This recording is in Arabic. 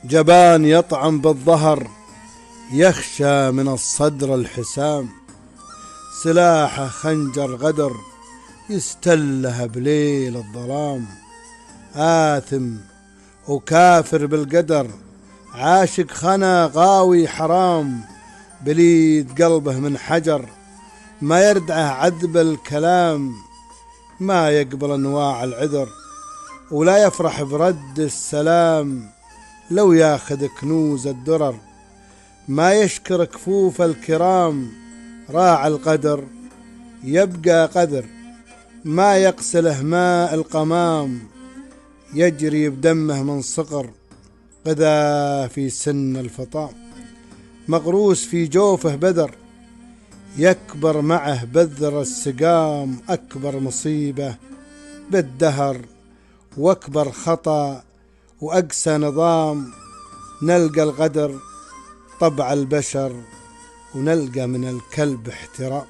جبان يطعن بالظهر يخشى من الصدر الحسام، سلاحه خنجر غدر يستله بليل الظلام، آثم وكافر بالقدر عاشق خنا غاوي حرام، بليد قلبه من حجر ما يردعه عذب الكلام، ما يقبل انواع العذر ولا يفرح برد السلام، لو ياخذ كنوز الدرر ما يشكر كفوف الكرام، راعى القدر يبقى قدر ما يقسله ماء القمام، يجري بدمه من صقر قذا في سن الفطام، مغروس في جوفه بذر يكبر معه بذر السقام، أكبر مصيبة بالدهر وأكبر خطأ وأقسى نظام، نلقى الغدر طبع البشر ونلقى من الكلب احترام.